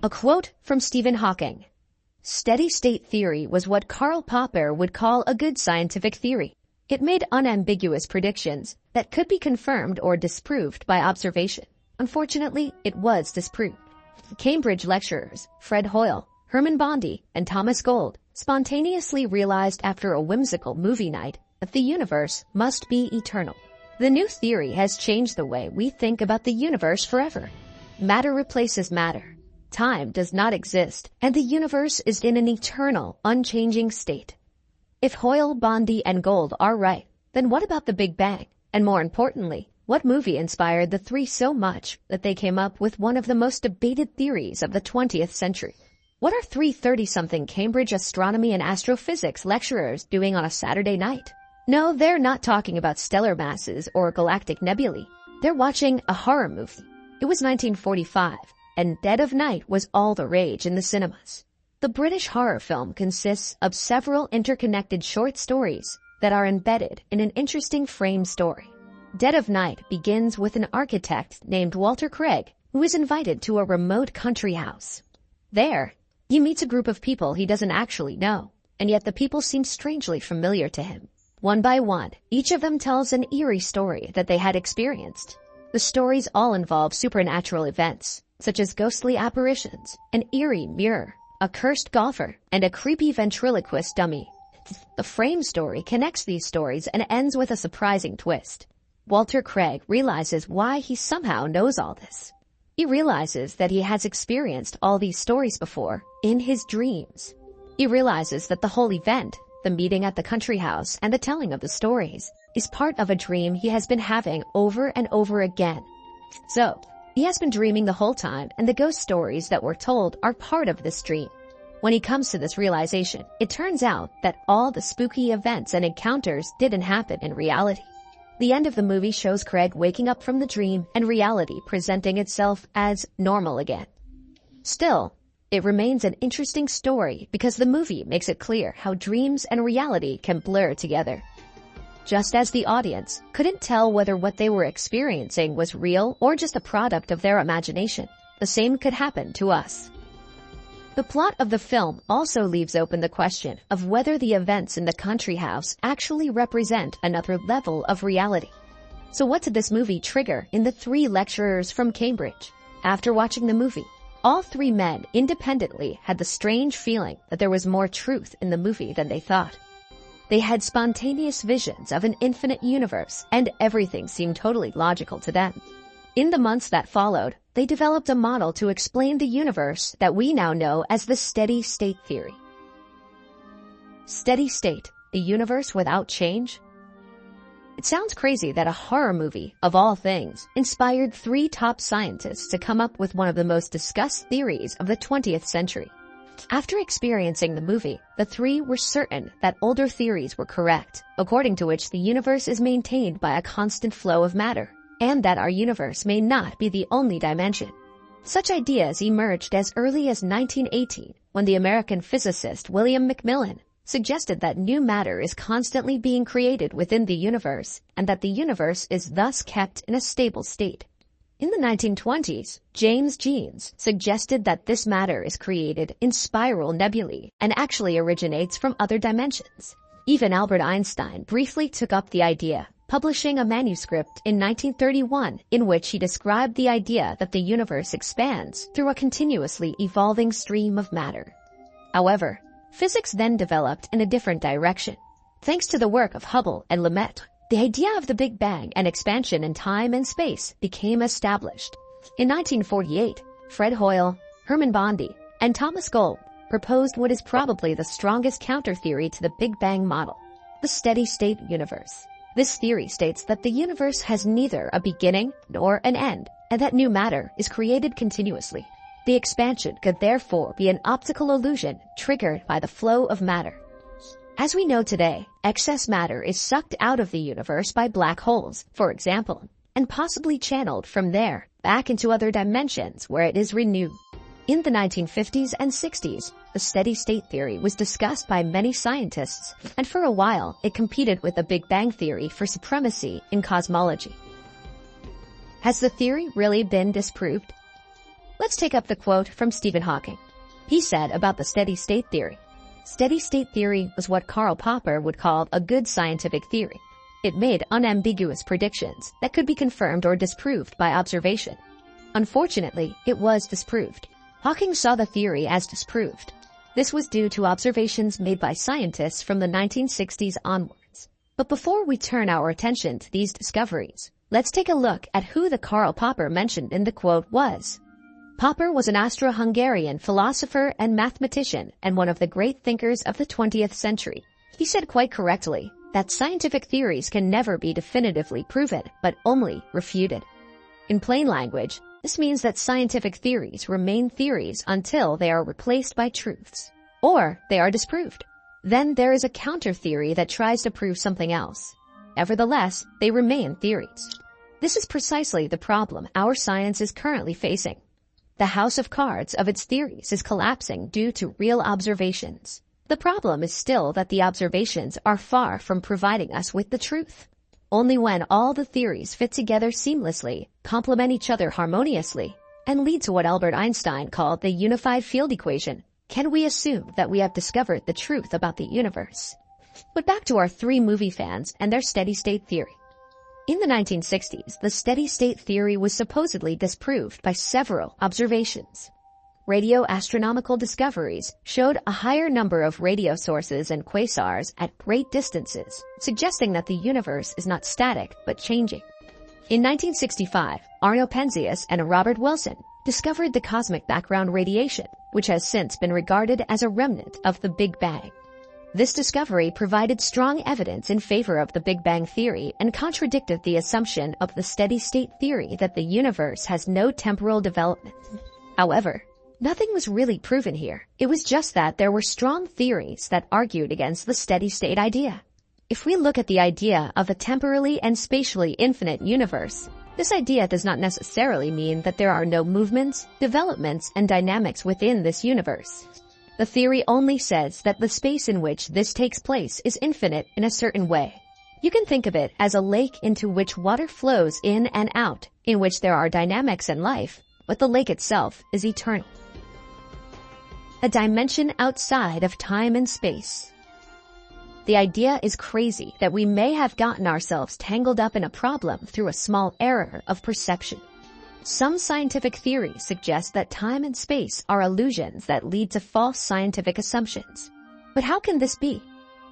A quote from Stephen Hawking. Steady-state theory was what Karl Popper would call a good scientific theory. It made unambiguous predictions that could be confirmed or disproved by observation. Unfortunately, it was disproved. Cambridge lecturers Fred Hoyle, Herman Bondi, and Thomas Gold spontaneously realized after a whimsical movie night that the universe must be eternal. The new theory has changed the way we think about the universe forever. Matter replaces matter. Time does not exist, and the universe is in an eternal, unchanging state. If Hoyle, Bondi, and Gold are right, then what about the Big Bang? And more importantly, what movie inspired the three so much that they came up with one of the most debated theories of the 20th century? What are three 30-something Cambridge astronomy and astrophysics lecturers doing on a Saturday night? No, they're not talking about stellar masses or galactic nebulae. They're watching a horror movie. It was 1945, and Dead of Night was all the rage in the cinemas. The British horror film consists of several interconnected short stories that are embedded in an interesting frame story. Dead of Night begins with an architect named Walter Craig who is invited to a remote country house. There, he meets a group of people he doesn't actually know, and yet the people seem strangely familiar to him. One by one, each of them tells an eerie story that they had experienced. The stories all involve supernatural events, such as ghostly apparitions, an eerie mirror, a cursed golfer, and a creepy ventriloquist dummy. The frame story connects these stories and ends with a surprising twist. Walter Craig realizes why he somehow knows all this. He realizes that he has experienced all these stories before in his dreams. He realizes that the whole event, the meeting at the country house and the telling of the stories, is part of a dream he has been having over and over again. So, he has been dreaming the whole time, and the ghost stories that were told are part of this dream. When he comes to this realization, it turns out that all the spooky events and encounters didn't happen in reality. The end of the movie shows Craig waking up from the dream and reality presenting itself as normal again. Still, it remains an interesting story because the movie makes it clear how dreams and reality can blur together. Just as the audience couldn't tell whether what they were experiencing was real or just a product of their imagination, the same could happen to us. The plot of the film also leaves open the question of whether the events in the country house actually represent another level of reality. So what did this movie trigger in the three lecturers from Cambridge? After watching the movie, all three men independently had the strange feeling that there was more truth in the movie than they thought. They had spontaneous visions of an infinite universe, and everything seemed totally logical to them. In the months that followed, they developed a model to explain the universe that we now know as the steady-state theory. Steady state, the universe without change? It sounds crazy that a horror movie, of all things, inspired three top scientists to come up with one of the most discussed theories of the 20th century. After experiencing the movie, the three were certain that older theories were correct, according to which the universe is maintained by a constant flow of matter, and that our universe may not be the only dimension. Such ideas emerged as early as 1918, when the American physicist William McMillan suggested that new matter is constantly being created within the universe, and that the universe is thus kept in a stable state. In the 1920s, James Jeans suggested that this matter is created in spiral nebulae and actually originates from other dimensions. Even Albert Einstein briefly took up the idea, publishing a manuscript in 1931 in which he described the idea that the universe expands through a continuously evolving stream of matter. However, physics then developed in a different direction. Thanks to the work of Hubble and Lemaitre, the idea of the Big Bang and expansion in time and space became established. In 1948, Fred Hoyle, Herman Bondi, and Thomas Gold proposed what is probably the strongest counter-theory to the Big Bang model, the steady-state universe. This theory states that the universe has neither a beginning nor an end, and that new matter is created continuously. The expansion could therefore be an optical illusion triggered by the flow of matter. As we know today, excess matter is sucked out of the universe by black holes, for example, and possibly channeled from there back into other dimensions where it is renewed. In the 1950s and 60s, the steady-state theory was discussed by many scientists, and for a while it competed with the Big Bang theory for supremacy in cosmology. Has the theory really been disproved? Let's take up the quote from Stephen Hawking. He said about the steady-state theory. Steady-state theory was what Karl Popper would call a good scientific theory. It made unambiguous predictions that could be confirmed or disproved by observation. Unfortunately, it was disproved. Hawking saw the theory as disproved. This was due to observations made by scientists from the 1960s onwards. But before we turn our attention to these discoveries, let's take a look at who the Karl Popper mentioned in the quote was. Popper was an Austro-Hungarian philosopher and mathematician and one of the great thinkers of the 20th century. He said quite correctly that scientific theories can never be definitively proven, but only refuted. In plain language, this means that scientific theories remain theories until they are replaced by truths, or they are disproved. Then there is a counter-theory that tries to prove something else. Nevertheless, they remain theories. This is precisely the problem our science is currently facing. The house of cards of its theories is collapsing due to real observations. The problem is still that the observations are far from providing us with the truth. Only when all the theories fit together seamlessly, complement each other harmoniously, and lead to what Albert Einstein called the unified field equation, can we assume that we have discovered the truth about the universe. But back to our three movie fans and their steady-state theory. In the 1960s, the steady-state theory was supposedly disproved by several observations. Radio astronomical discoveries showed a higher number of radio sources and quasars at great distances, suggesting that the universe is not static but changing. In 1965, Arno Penzias and Robert Wilson discovered the cosmic background radiation, which has since been regarded as a remnant of the Big Bang. This discovery provided strong evidence in favor of the Big Bang theory and contradicted the assumption of the steady-state theory that the universe has no temporal development. However, nothing was really proven here. It was just that there were strong theories that argued against the steady-state idea. If we look at the idea of a temporally and spatially infinite universe, this idea does not necessarily mean that there are no movements, developments, and dynamics within this universe. The theory only says that the space in which this takes place is infinite in a certain way. You can think of it as a lake into which water flows in and out, in which there are dynamics and life, but the lake itself is eternal. A dimension outside of time and space. The idea is crazy that we may have gotten ourselves tangled up in a problem through a small error of perception. Some scientific theories suggest that time and space are illusions that lead to false scientific assumptions. But how can this be?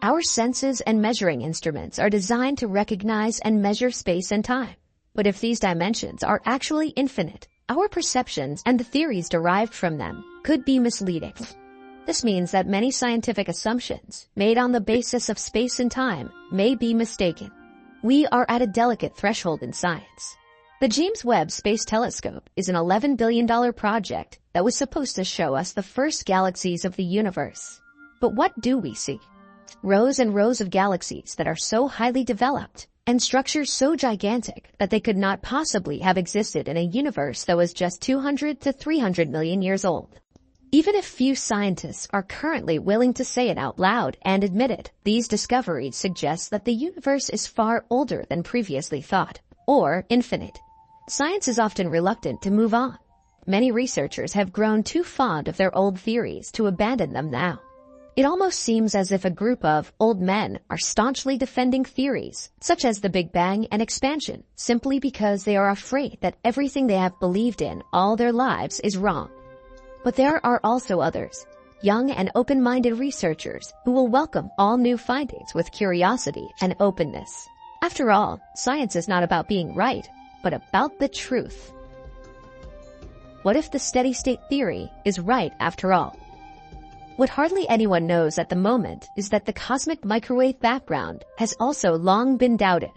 Our senses and measuring instruments are designed to recognize and measure space and time. But if these dimensions are actually infinite, our perceptions and the theories derived from them could be misleading. This means that many scientific assumptions made on the basis of space and time may be mistaken. We are at a delicate threshold in science. The James Webb Space Telescope is an $11 billion project that was supposed to show us the first galaxies of the universe. But what do we see? Rows and rows of galaxies that are so highly developed and structures so gigantic that they could not possibly have existed in a universe that was just 200 to 300 million years old. Even if few scientists are currently willing to say it out loud and admit it, these discoveries suggest that the universe is far older than previously thought, or infinite. Science is often reluctant to move on. Many researchers have grown too fond of their old theories to abandon them now. It almost seems as if a group of old men are staunchly defending theories, such as the Big Bang and expansion, simply because they are afraid that everything they have believed in all their lives is wrong. But there are also others, young and open-minded researchers who will welcome all new findings with curiosity and openness. After all, science is not about being right, but about the truth. What if the steady-state theory is right after all? What hardly anyone knows at the moment is that the cosmic microwave background has also long been doubted.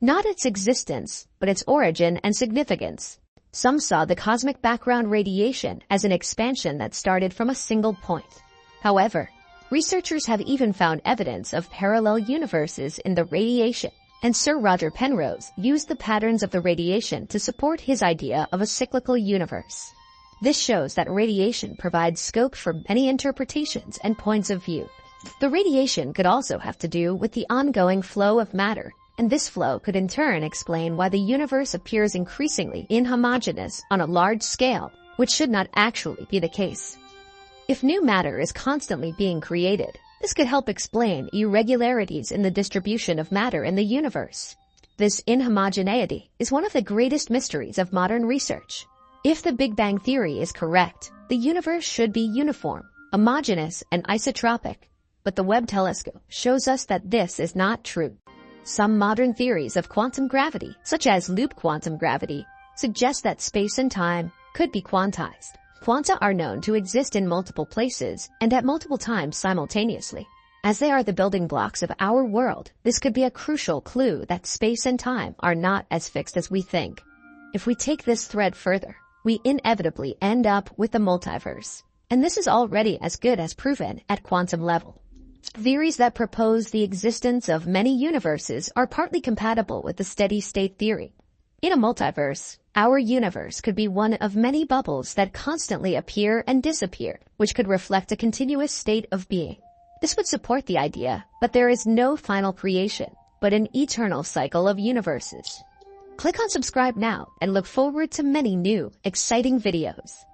Not its existence, but its origin and significance. Some saw the cosmic background radiation as an expansion that started from a single point. However, researchers have even found evidence of parallel universes in the radiation, and Sir Roger Penrose used the patterns of the radiation to support his idea of a cyclical universe. This shows that radiation provides scope for many interpretations and points of view. The radiation could also have to do with the ongoing flow of matter, and this flow could in turn explain why the universe appears increasingly inhomogeneous on a large scale, which should not actually be the case. If new matter is constantly being created, this could help explain irregularities in the distribution of matter in the universe. This inhomogeneity is one of the greatest mysteries of modern research. If the Big Bang Theory is correct, the universe should be uniform, homogeneous, and isotropic. But the Webb telescope shows us that this is not true. Some modern theories of quantum gravity, such as loop quantum gravity, suggest that space and time could be quantized. Quanta are known to exist in multiple places and at multiple times simultaneously. As they are the building blocks of our world, this could be a crucial clue that space and time are not as fixed as we think. If we take this thread further, we inevitably end up with the multiverse. And this is already as good as proven at quantum level. Theories that propose the existence of many universes are partly compatible with the steady-state theory. In a multiverse, our universe could be one of many bubbles that constantly appear and disappear, which could reflect a continuous state of being. This would support the idea, but there is no final creation, but an eternal cycle of universes. Click on subscribe now and look forward to many new, exciting videos.